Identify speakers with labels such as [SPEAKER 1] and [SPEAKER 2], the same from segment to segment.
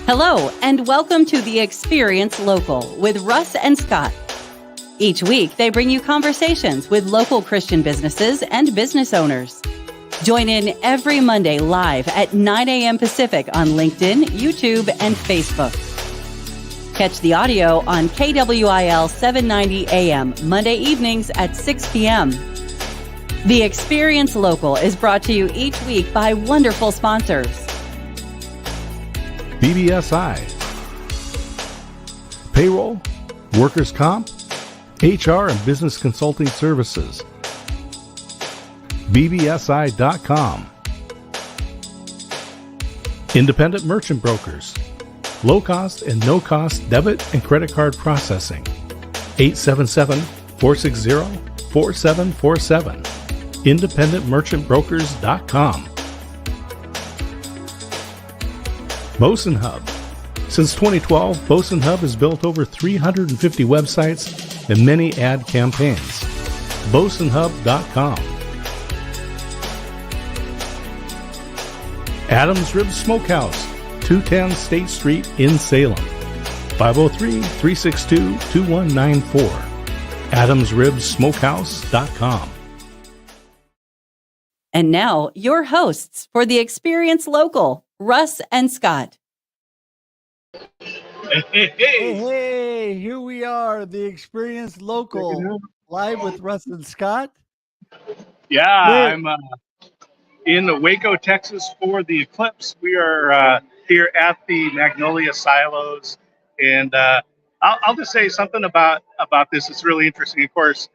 [SPEAKER 1] Hello, and welcome to the Experience Local with Russ and Scott. Each week, they bring you conversations with local Christian businesses and business owners. Join in every Monday live at 9 a.m. Pacific on LinkedIn, YouTube, and Facebook. Catch the audio on KWIL 790 AM Monday evenings at 6 p.m. The Experience Local is brought to you each week by wonderful sponsors.
[SPEAKER 2] BBSI, payroll, workers' comp, HR and business consulting services. BBSI.com. Independent merchant brokers. Low cost and no cost debit and credit card processing. 877-460-4747. IndependentMerchantBrokers.com. Bosun Hub. Since 2012, Bosun Hub has built over 350 websites and many ad campaigns. BosunHub.com. Adams Ribs Smokehouse, 210 State Street in Salem. 503-362-2194. AdamsRibsSmokehouse.com.
[SPEAKER 1] And now, your hosts for the Experience Local, Russ and Scott.
[SPEAKER 3] Hey, here we are, the Experience Local, live with Russ and Scott.
[SPEAKER 4] Yeah, I'm in Waco, Texas for the Eclipse. We are here at the Magnolia Silos, and I'll just say something about this. It's really interesting. Of course,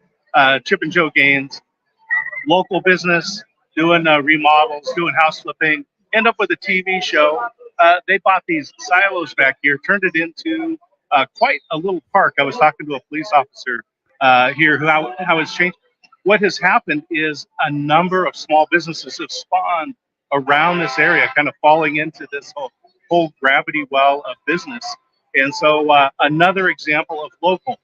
[SPEAKER 4] Chip and Joe Gaines, local business, doing remodels, doing house flipping, end up with a TV show. They bought these silos back here, turned it into quite a little park. I was talking to a police officer here how it's changed. What has happened is a number of small businesses have spawned around this area, kind of falling into this whole gravity well of business. And so another example of local.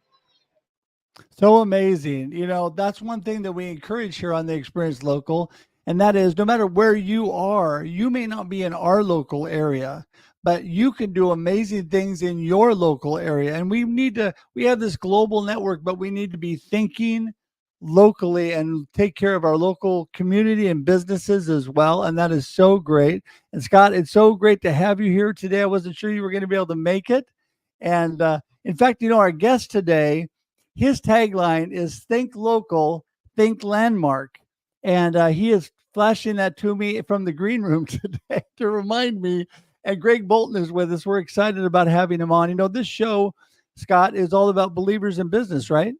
[SPEAKER 3] So amazing. You know, that's one thing that we encourage here on the Experience Local. And that is, no matter where you are, you may not be in our local area, but you can do amazing things in your local area. And we have this global network, but we need to be thinking locally and take care of our local community and businesses as well. And that is so great. And Scott, it's so great to have you here today. I wasn't sure you were going to be able to make it. And in fact, you know, our guest today, his tagline is think local, think landmark. And he is flashing that to me from the green room today to remind me. And Greg Bolton is with us. We're excited about having him on. You know, this show, Scott, is all about believers in business, right?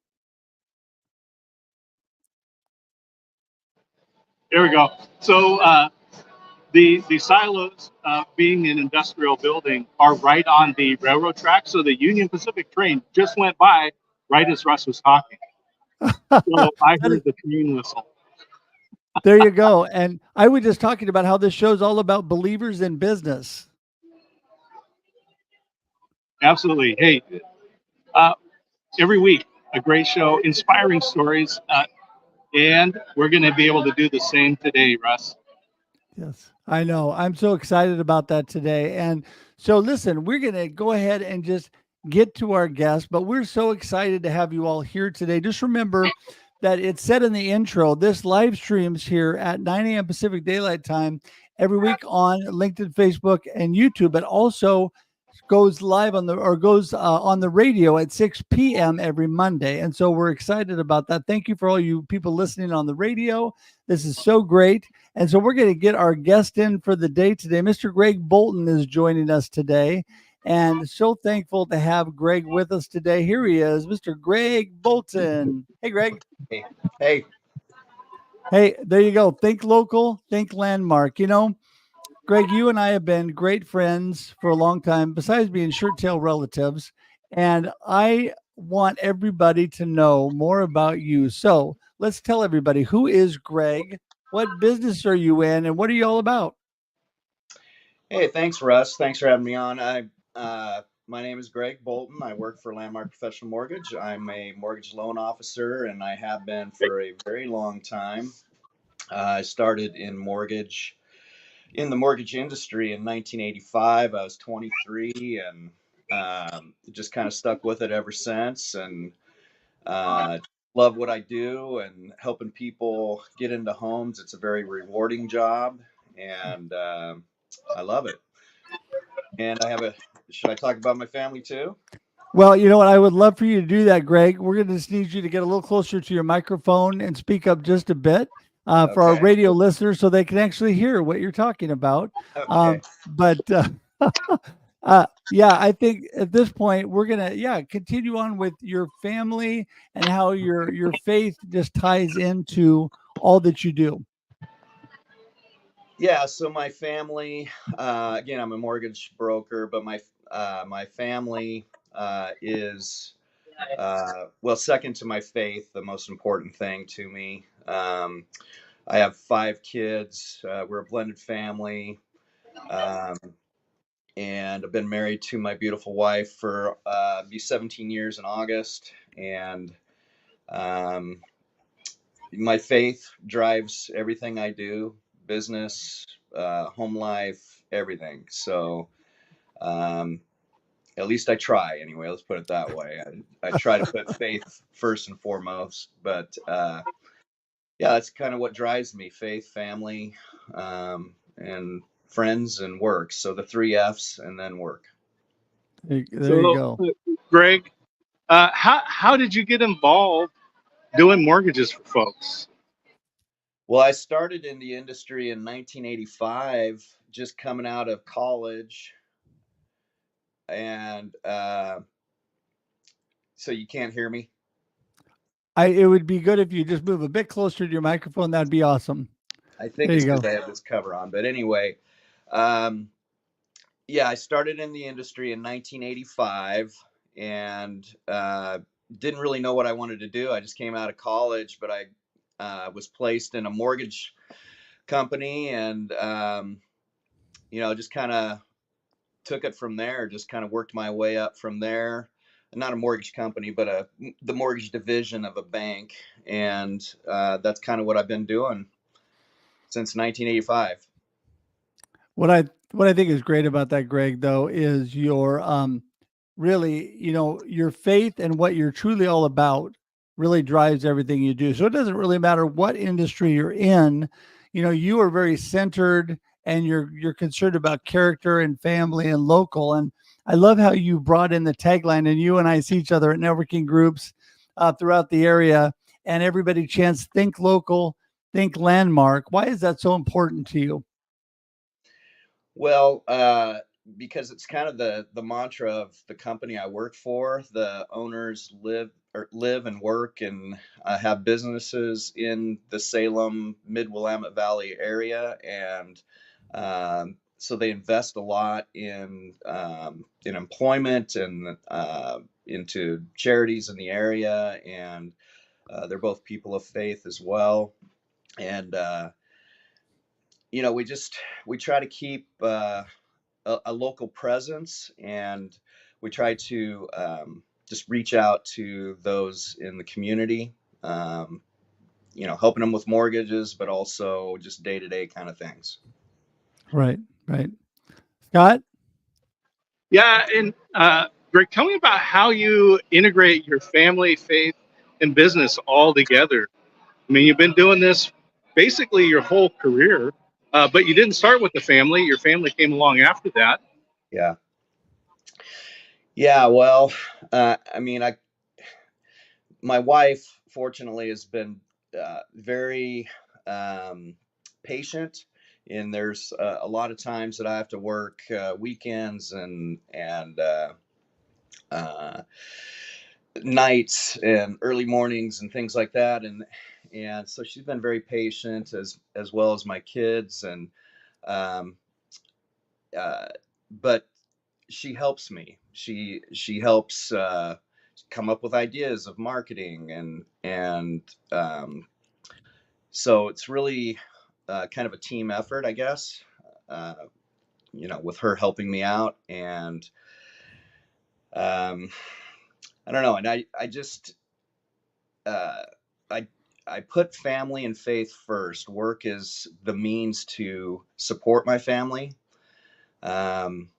[SPEAKER 4] There we go. So the silos, being an industrial building, are right on the railroad track. So the Union Pacific train just went by right as Russ was talking. So I heard the train whistle.
[SPEAKER 3] There you go. And I was just talking about how this show's all about believers in business.
[SPEAKER 4] Absolutely. Hey, every week, a great show, inspiring stories. And we're going to be able to do the same today, Russ.
[SPEAKER 3] Yes, I know. I'm so excited about that today. And so listen, we're going to go ahead and just get to our guest, but we're so excited to have you all here today. Just remember that it said in the intro, this live streams here at 9 a.m. Pacific Daylight Time every week on LinkedIn, Facebook, and YouTube, but also goes live on the radio at 6 p.m. every Monday. And so we're excited about that. Thank you for all you people listening on the radio. This is so great. And so we're going to get our guest in for the day today. Mr. Greg Bolton is joining us today. And so thankful to have Greg with us today. Here he is, Mr. Greg Bolton. Hey, Greg.
[SPEAKER 5] Hey,
[SPEAKER 3] there you go. Think local, think landmark. You know, Greg, you and I have been great friends for a long time, besides being shirt-tail relatives. And I want everybody to know more about you. So let's tell everybody, who is Greg? What business are you in? And what are you all about?
[SPEAKER 5] hey, thanks, Russ. Thanks for having me on. My name is Greg Bolton. I work for Landmark Professional Mortgage. I'm a mortgage loan officer, and I have been for a very long time. I started in mortgage in the mortgage industry in 1985. I was 23, and just kind of stuck with it ever since. And love what I do, and helping people get into homes. It's a very rewarding job, and I love it. And should I talk about my family too?
[SPEAKER 3] Well, you know what? I would love for you to do that, Greg. We're going to just need you to get a little closer to your microphone and speak up just a bit for our
[SPEAKER 5] Okay.
[SPEAKER 3] radio listeners so they can actually hear what you're talking about.
[SPEAKER 5] Okay.
[SPEAKER 3] But yeah, I think at this point we're going to continue on with your family and how your faith just ties into all that you do.
[SPEAKER 5] Yeah. So my family, again, I'm a mortgage broker, but my family is second to my faith, the most important thing to me. I have 5 kids. We're a blended family. And I've been married to my beautiful wife for be 17 years in August. And my faith drives everything I do, business, home life, everything. So at least I try anyway. Let's put it that way. I try to put faith first and foremost. But yeah, that's kind of what drives me: faith, family, and friends, and work. So the 3 F's, and then work.
[SPEAKER 3] There you
[SPEAKER 4] So,
[SPEAKER 3] go.
[SPEAKER 4] Greg, how did you get involved doing mortgages for folks?
[SPEAKER 5] Well, I started in the industry in 1985, just coming out of college. And so you can't hear me?
[SPEAKER 3] It would be good if you just move a bit closer to your microphone. That'd be awesome.
[SPEAKER 5] I think
[SPEAKER 3] There
[SPEAKER 5] it's
[SPEAKER 3] you
[SPEAKER 5] because
[SPEAKER 3] go.
[SPEAKER 5] I have this cover on. But anyway, um, yeah, I started in the industry in 1985, and didn't really know what I wanted to do. I just came out of college, but I was placed in a mortgage company, and just kind of took it from there. Just kind of worked my way up from there. Not a mortgage company, but the mortgage division of a bank, and that's kind of what I've been doing since 1985.
[SPEAKER 3] What I think is great about that, Greg, though, is your really, your faith and what you're truly all about really drives everything you do. So it doesn't really matter what industry you're in. You are very centered, and you're concerned about character and family and local. And I love how you brought in the tagline, and you and I see each other at networking groups throughout the area, and everybody chants, think local, think landmark. Why is that so important to you?
[SPEAKER 5] Well, because it's kind of the mantra of the company I work for. The owners live and work and have businesses in the Salem Mid Willamette Valley area, and so they invest a lot in employment, and into charities in the area, and they're both people of faith as well. And we try to keep a local presence, and we try to just reach out to those in the community, helping them with mortgages, but also just day-to-day kind of things.
[SPEAKER 3] Right, right. Scott?
[SPEAKER 4] Yeah, and Greg, tell me about how you integrate your family, faith, and business all together. I mean, you've been doing this basically your whole career, but you didn't start with the family. Your family came along after that.
[SPEAKER 5] Yeah. Yeah. Well, my wife, fortunately, has been very patient. And there's a lot of times that I have to work weekends and nights and early mornings and things like that. And so she's been very patient, as well as my kids. And um, but she helps me. She helps come up with ideas of marketing, and so it's really kind of a team effort, I guess. Uh, with her helping me out, and I don't know, and I just uh, I I put family and faith first. Work is the means to support my family. Um,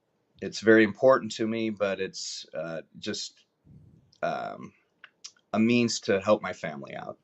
[SPEAKER 5] it's very important to me, but it's just um, a means to help my family out.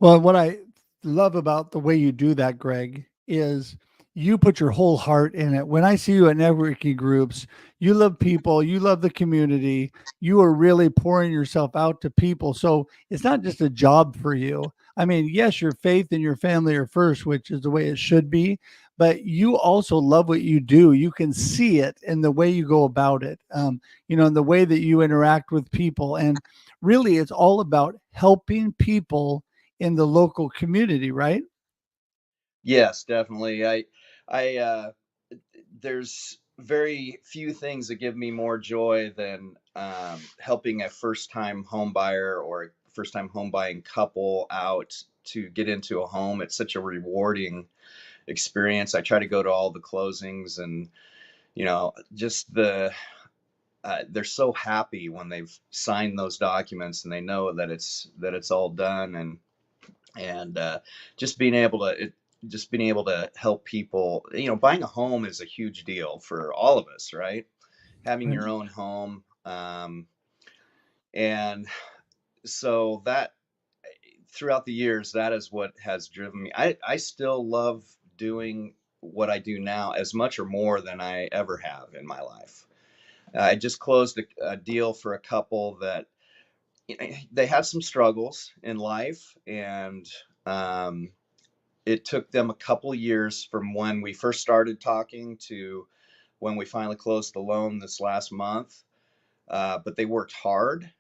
[SPEAKER 3] Well, what I love about the way you do that, Greg, is you put your whole heart in it. When I see you at networking groups, you love people, you love the community, you are really pouring yourself out to people. So it's not just a job for you. I mean, yes, your faith and your family are first, which is the way it should be, but you also love what you do. You can see it in the way you go about it, in the way that you interact with people. And really, it's all about helping people in the local community, right?
[SPEAKER 5] Yes, definitely. I there's very few things that give me more joy than helping a first-time home buyer or a first-time home buying couple out to get into a home. It's such a rewarding experience. I try to go to all the closings, and just they're so happy when they've signed those documents and they know that it's all done, and just being able to just being able to help people. Buying a home is a huge deal for all of us, right? Having
[SPEAKER 3] Right.
[SPEAKER 5] your own home, and so that throughout the years, that is what has driven me. I still love doing what I do now as much or more than I ever have in my life. I just closed a deal for a couple that they had some struggles in life, and it took them a couple years from when we first started talking to when we finally closed the loan this last month. But they worked hard,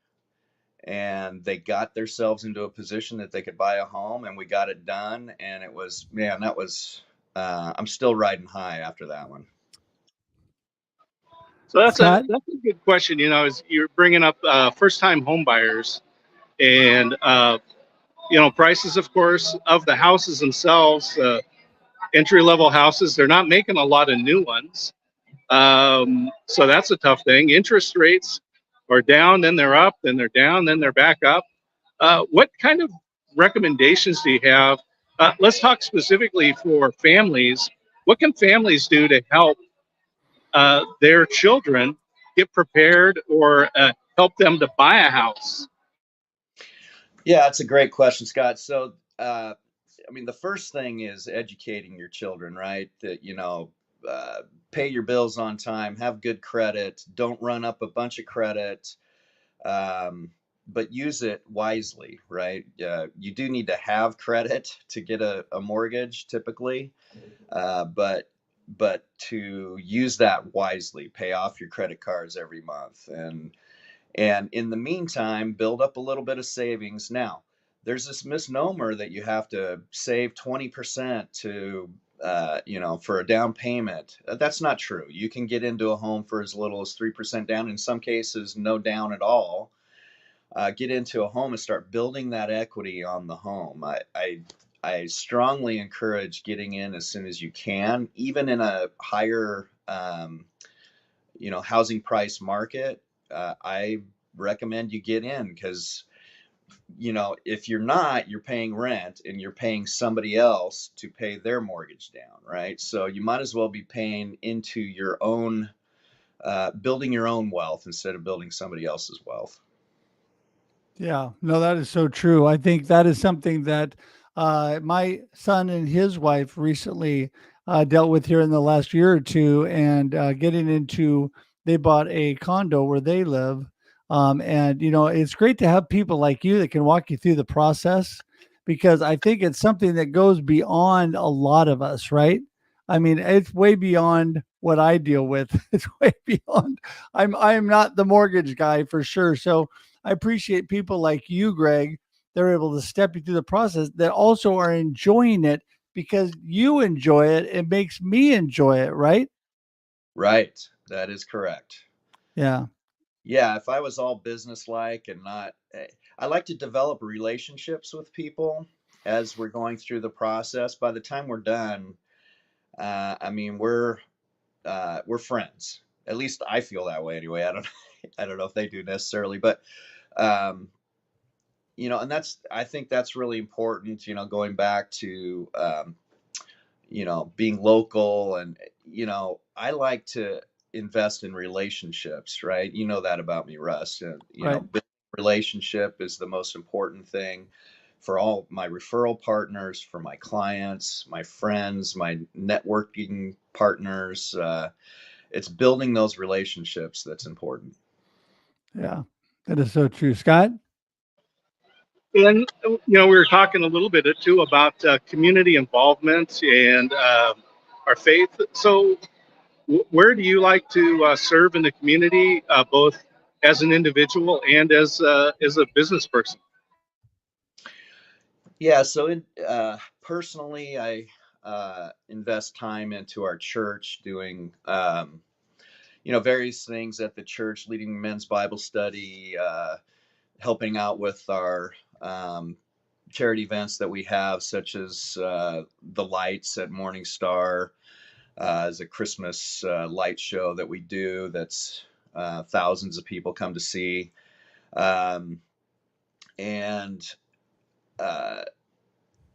[SPEAKER 5] and they got themselves into a position that they could buy a home, and we got it done. And it was, man, that was, I'm still riding high after that one.
[SPEAKER 4] So that's a
[SPEAKER 3] Scott?
[SPEAKER 4] that's a good question. Is you're bringing up first-time home buyers, and prices, of course, of the houses themselves, entry-level houses. They're not making a lot of new ones, so that's a tough thing. Interest rates are down, then they're up, then they're down, then they're back up. What kind of recommendations do you have? Let's talk specifically for families. What can families do to help their children get prepared or help them to buy a house?
[SPEAKER 5] Yeah, that's a great question, Scott. So, I mean, the first thing is educating your children, right? That, uh, pay your bills on time, have good credit, don't run up a bunch of credit, but use it wisely, right? You do need to have credit to get a mortgage typically, but to use that wisely, pay off your credit cards every month, and in the meantime, build up a little bit of savings. Now, there's this misnomer that you have to save 20% for a down payment. That's not true. You can get into a home for as little as 3% down. In some cases, no down at all. Get into a home and start building that equity on the home. I strongly encourage getting in as soon as you can, even in a higher, housing price market. I recommend you get in because, if you're not, you're paying rent and you're paying somebody else to pay their mortgage down, right? So you might as well be paying into your own, building your own wealth instead of building somebody else's wealth.
[SPEAKER 3] Yeah, no, that is so true. I think that is something that my son and his wife recently dealt with here in the last year or two, and getting into, they bought a condo where they live. And, it's great to have people like you that can walk you through the process, because I think it's something that goes beyond a lot of us, right? I mean, it's way beyond what I deal with. It's way beyond. I'm not the mortgage guy for sure. So I appreciate people like you, Greg. They're able to step you through the process that also are enjoying it because you enjoy it. It makes me enjoy it, right?
[SPEAKER 5] Right. That is correct.
[SPEAKER 3] Yeah.
[SPEAKER 5] Yeah, if I was all business-like and not, I like to develop relationships with people as we're going through the process. By the time we're done, I mean we're friends. At least I feel that way anyway. I don't I don't know if they do necessarily, but um, and I think that's really important, going back to, being local. And, I like to invest in relationships, right? You know that about me, Russ.
[SPEAKER 3] Right.
[SPEAKER 5] Building relationship is the most important thing for all my referral partners, for my clients, my friends, my networking partners. It's building those relationships that's important.
[SPEAKER 3] Yeah, that is so true. Scott?
[SPEAKER 4] And we were talking a little bit too about community involvement and our faith. So, where do you like to serve in the community, both as an individual and as a business person?
[SPEAKER 5] Yeah, so personally, I invest time into our church, doing various things at the church, leading men's Bible study, helping out with our charity events that we have, such as the lights at Morning Star, as a Christmas light show that we do. That's thousands of people come to see, and uh,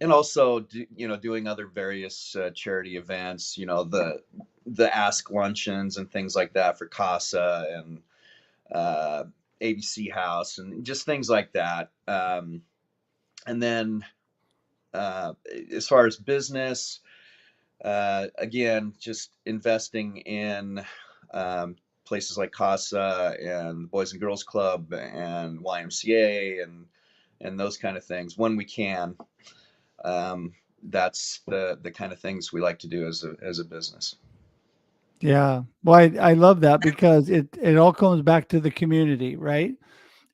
[SPEAKER 5] and also doing other various charity events. The Ask Luncheons and things like that for CASA and uh, ABC House and just things like that. And then as far as business, again, just investing in places like CASA and Boys and Girls Club and YMCA and those kind of things when we can. That's the kind of things we like to do as a business.
[SPEAKER 3] Yeah. Well, I love that because it all comes back to the community, right?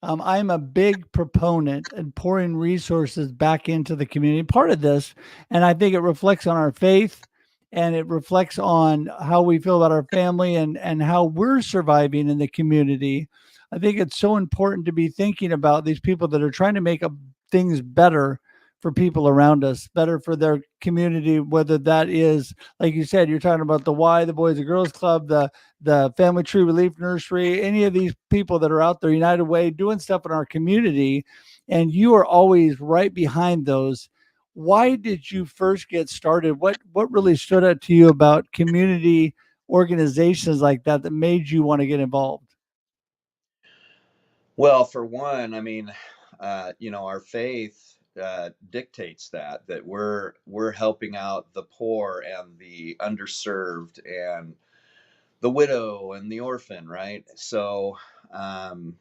[SPEAKER 3] I'm a big proponent in pouring resources back into the community. Part of this, and I think it reflects on our faith, and it reflects on how we feel about our family and how we're surviving in the community. I think it's so important to be thinking about these people that are trying to make things better for people around us, better for their community, whether that is, like you said, you're talking about the Y, the Boys and Girls Club, the Family Tree Relief Nursery, any of these people that are out there, United Way, doing stuff in our community, and you are always right behind those. Why did you first get started? What really stood out to you about community organizations like that made you want to get involved?
[SPEAKER 5] Well, for one, I mean, our faith dictates that we're helping out the poor and the underserved and the widow and the orphan, right? So, um,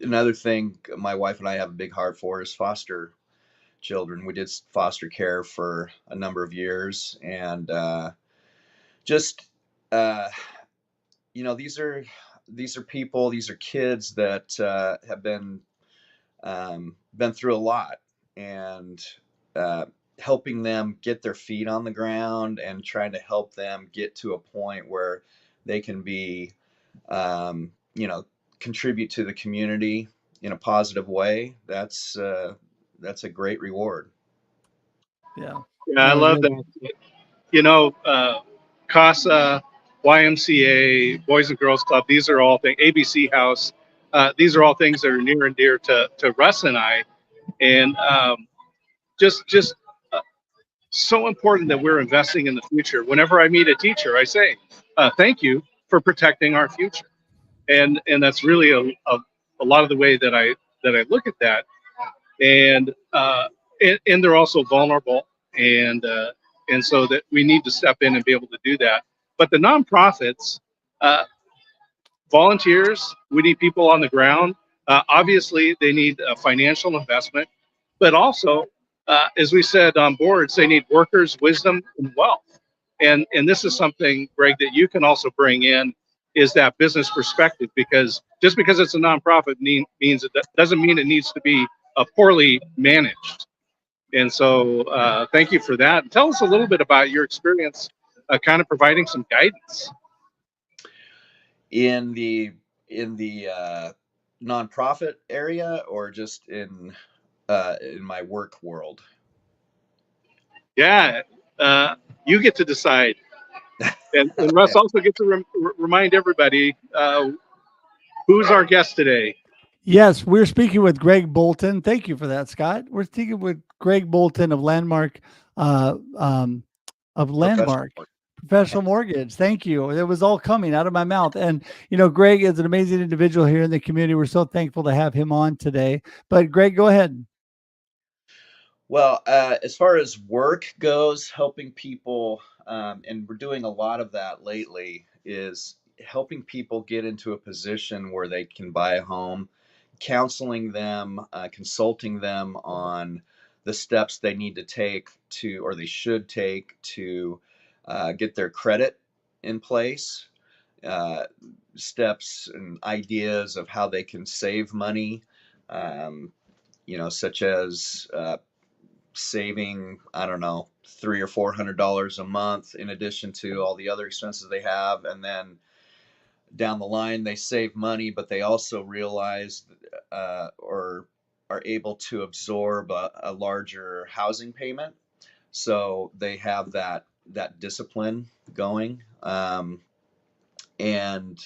[SPEAKER 5] another thing my wife and I have a big heart for is foster children. We did foster care for a number of years, and just uh, these are people, these are kids that have been through a lot, and uh, helping them get their feet on the ground and trying to help them get to a point where they can be, contribute to the community in a positive way. That's a great reward.
[SPEAKER 3] Yeah.
[SPEAKER 4] Yeah, I
[SPEAKER 3] No, it
[SPEAKER 4] love
[SPEAKER 3] is.
[SPEAKER 4] that. CASA, YMCA, Boys and Girls Club, these are all things, ABC House, these are all things that are near and dear to Russ and I. And just so important that we're investing in the future. Whenever I meet a teacher, I say, thank you for protecting our future. And that's really a lot of the way that I look at that. And and they're also vulnerable, and so that we need to step in and be able to do that. But the nonprofits, uh, volunteers, we need people on the ground. Obviously, they need a financial investment, but also, as we said on boards, they need workers, wisdom, and wealth. And this is something, Greg, that you can also bring in, is that business perspective, because just because it's a nonprofit means it doesn't mean it needs to be poorly managed. And so, thank you for that. Tell us a little bit about your experience, kind of providing some guidance.
[SPEAKER 5] In the nonprofit area, or just in my work world?
[SPEAKER 4] Yeah, you get to decide. And Russ also gets to remind everybody who's our guest today.
[SPEAKER 3] Yes, we're speaking with Greg Bolton. Thank you for that, Scott. We're speaking with Greg Bolton of Landmark, uh, um, of
[SPEAKER 5] Professional.
[SPEAKER 3] Landmark Professional Mortgage. Thank you. It was all coming out of my mouth. And, Greg is an amazing individual here in the community. We're so thankful to have him on today. But, Greg, go ahead.
[SPEAKER 5] Well, as far as work goes, helping people, and we're doing a lot of that lately, is helping people get into a position where they can buy a home, counseling them, consulting them on the steps they need to take to, or they should take to get their credit in place, uh, steps and ideas of how they can save money, such as saving, I don't know, $300 or $400 a month in addition to all the other expenses they have. And then down the line, they save money, but they also realize or are able to absorb a larger housing payment. So they have that discipline going. And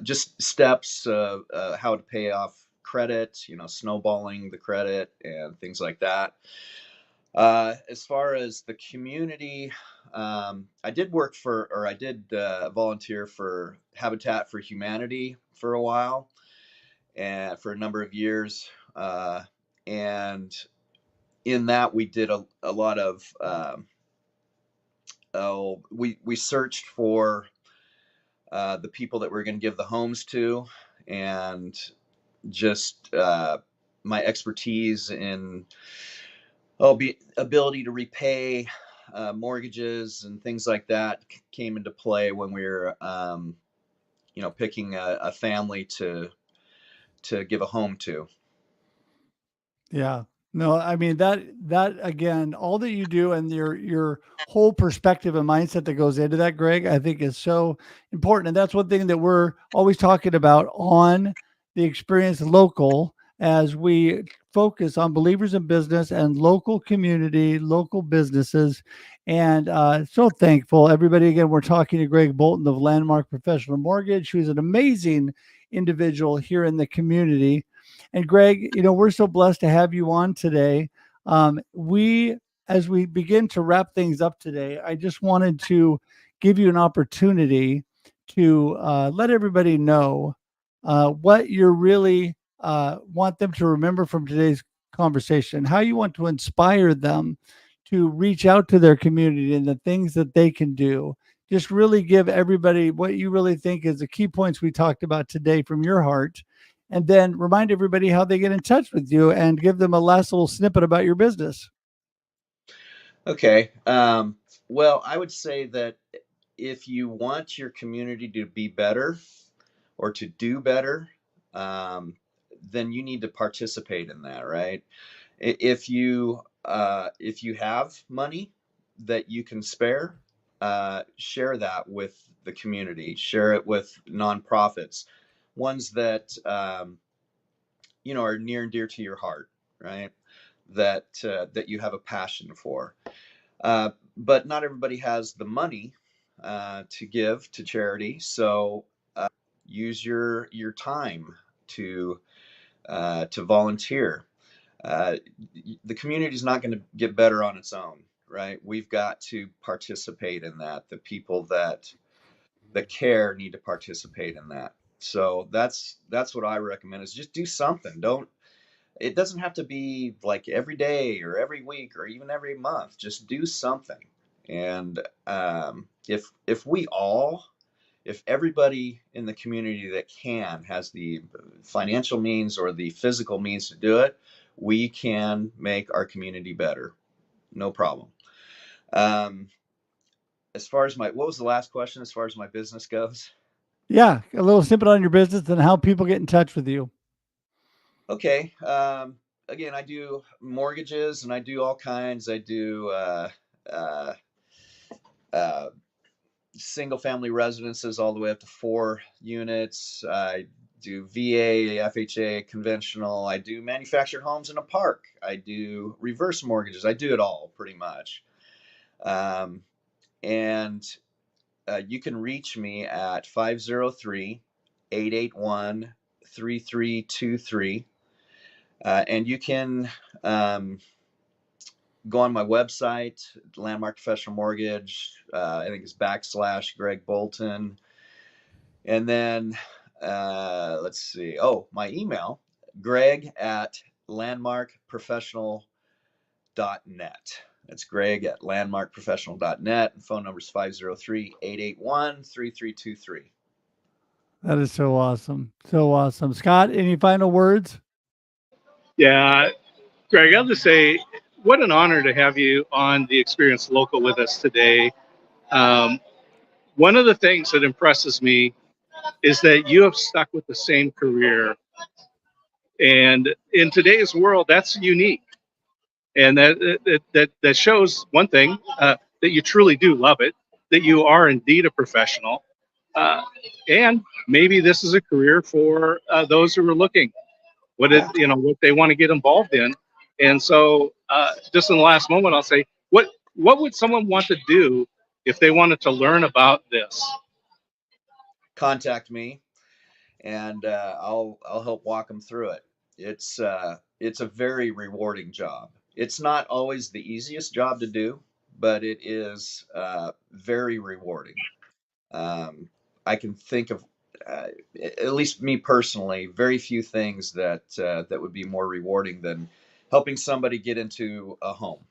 [SPEAKER 5] just steps how to pay off credit, snowballing the credit and things like that. As far as the community, I did volunteer for Habitat for Humanity for a while, and for a number of years. And in that, we did a lot of, we searched for the people that we're going to give the homes to, and just my expertise in ability to repay mortgages and things like that came into play when we were, picking a family to give a home to.
[SPEAKER 3] Yeah. No, I mean that again, all that you do and your whole perspective and mindset that goes into that, Greg, I think is so important. And that's one thing that we're always talking about on the Experience Local, as we focus on believers in business and local community, local businesses. And so thankful. Everybody, again, we're talking to Greg Bolton of Landmark Professional Mortgage, who's an amazing individual here in the community. And Greg, we're so blessed to have you on today. As we begin to wrap things up today, I just wanted to give you an opportunity to let everybody know what you really want them to remember from today's conversation, how you want to inspire them to reach out to their community and the things that they can do. Just really give everybody what you really think is the key points we talked about today from your heart, and then remind everybody how they get in touch with you and give them a last little snippet about your business.
[SPEAKER 5] Okay. Well, I would say that if you want your community to be better or to do better, then you need to participate in that, right? If you have money that you can spare, share that with the community. Share it with nonprofits, ones that are near and dear to your heart, right? That you have a passion for. But not everybody has the money to give to charity, so use your time to volunteer. uh, the community is not going to get better on its own, right? We've got to participate in that. The people that care need to participate in that. So that's what I recommend, is just do something. Don't It doesn't have to be like every day or every week or even every month. Just do something. And if everybody in the community that has the financial means or the physical means to do it, we can make our community better. No problem. Um, as far as what was the last question as far as my business goes?
[SPEAKER 3] Yeah, a little snippet on your business and how people get in touch with you.
[SPEAKER 5] Okay. Again, I do mortgages and I do all kinds. I do uh, uh, single family residences all the way up to 4 units. I do VA, FHA, conventional. I do manufactured homes in a park. I do reverse mortgages. I do it all pretty much. And you can reach me at 503-881-3323. And you can go on my website, Landmark Professional Mortgage. I think it's / Greg Bolton. And then let's see. Oh, my email, greg@landmarkprofessional.net. That's greg@landmarkprofessional.net. And phone number is 503-881-3323.
[SPEAKER 3] That is so awesome. So awesome. Scott, any final words?
[SPEAKER 4] Yeah, Greg, I'll just say, what an honor to have you on the Experience Local with us today. One of the things that impresses me is that you have stuck with the same career. And in today's world, that's unique. And that shows one thing, that you truly do love it, that you are indeed a professional. And maybe this is a career for those who are looking, what they want to get involved in. And so just in the last moment, I'll say, what would someone want to do if they wanted to learn about this?
[SPEAKER 5] Contact me, and I'll help walk them through it. It's a very rewarding job. It's not always the easiest job to do, but it is very rewarding. I can think of, at least me personally, very few things that would be more rewarding than helping somebody get into a home.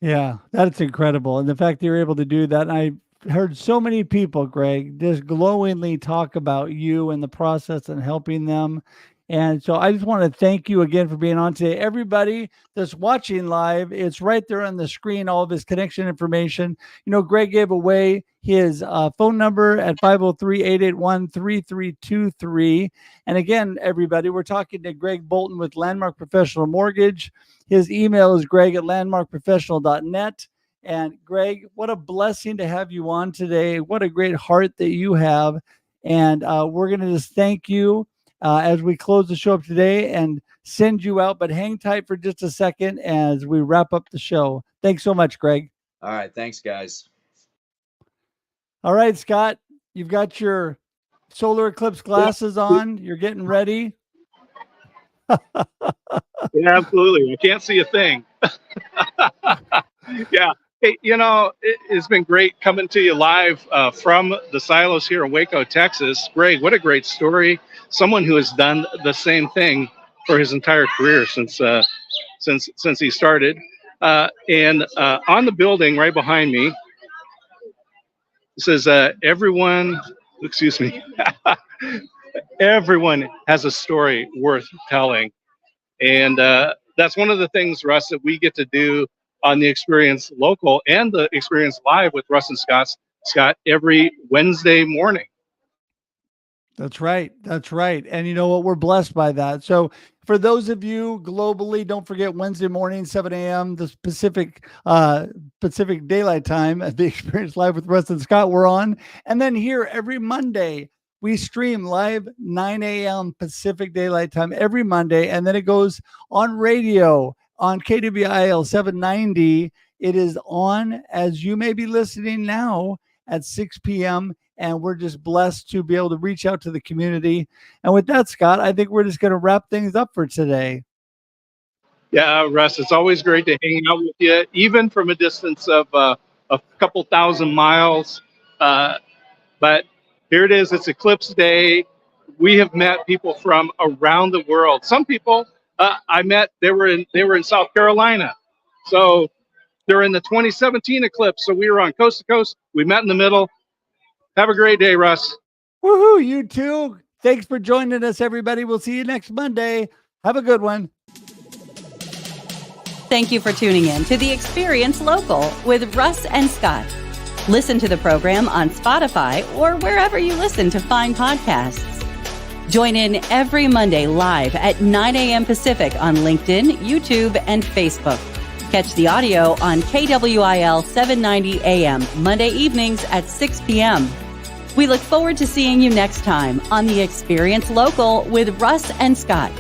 [SPEAKER 3] Yeah, that's incredible. And the fact that you're able to do that, and I heard so many people, Greg, just glowingly talk about you and the process and helping them. And so I just want to thank you again for being on today. Everybody that's watching live, it's right there on the screen, all of his connection information. You know, Greg gave away his phone number at 503-881-3323. And again, everybody, we're talking to Greg Bolton with Landmark Professional Mortgage. His email is greg@landmarkprofessional.net. And Greg, what a blessing to have you on today. What a great heart that you have. And we're going to just thank you as we close the show up today and send you out. But hang tight for just a second as we wrap up the show. Thanks so much, Greg.
[SPEAKER 5] All right. Thanks, guys.
[SPEAKER 3] All right, Scott, you've got your solar eclipse glasses on. You're getting ready.
[SPEAKER 4] Yeah, absolutely. I can't see a thing. Yeah. Hey, it's been great coming to you live from the silos here in Waco, Texas. Greg, what a great story. Someone who has done the same thing for his entire career since he started. And on the building right behind me, it says, everyone has a story worth telling. And that's one of the things, Russ, that we get to do on the Experience Local and the Experience Live with Russ and Scott every Wednesday morning.
[SPEAKER 3] That's right. That's right. And you know what? We're blessed by that. So for those of you globally, don't forget Wednesday morning, 7 a.m., the Pacific Daylight Time at the Experience Live with Russ and Scott we're on. And then here every Monday, we stream live 9 a.m. Pacific Daylight Time every Monday. And then it goes on radio on KWIL 790. It is on as you may be listening now at 6 p.m. And we're just blessed to be able to reach out to the community. And with that, Scott, I think we're just going to wrap things up for today.
[SPEAKER 4] Yeah, Russ, it's always great to hang out with you, even from a distance of a couple thousand miles. But here it is. It's Eclipse Day. We have met people from around the world. Some people I met, they were in South Carolina. So they're in the 2017 eclipse. So we were on coast to coast. We met in the middle. Have a great day, Russ.
[SPEAKER 3] Woohoo, you too. Thanks for joining us, everybody. We'll see you next Monday. Have a good one.
[SPEAKER 1] Thank you for tuning in to the Experience Local with Russ and Scott. Listen to the program on Spotify or wherever you listen to fine podcasts. Join in every Monday live at 9 a.m. Pacific on LinkedIn, YouTube, and Facebook. Catch the audio on KWIL 790 AM Monday evenings at 6 p.m. We look forward to seeing you next time on the Experience Local with Russ and Scott.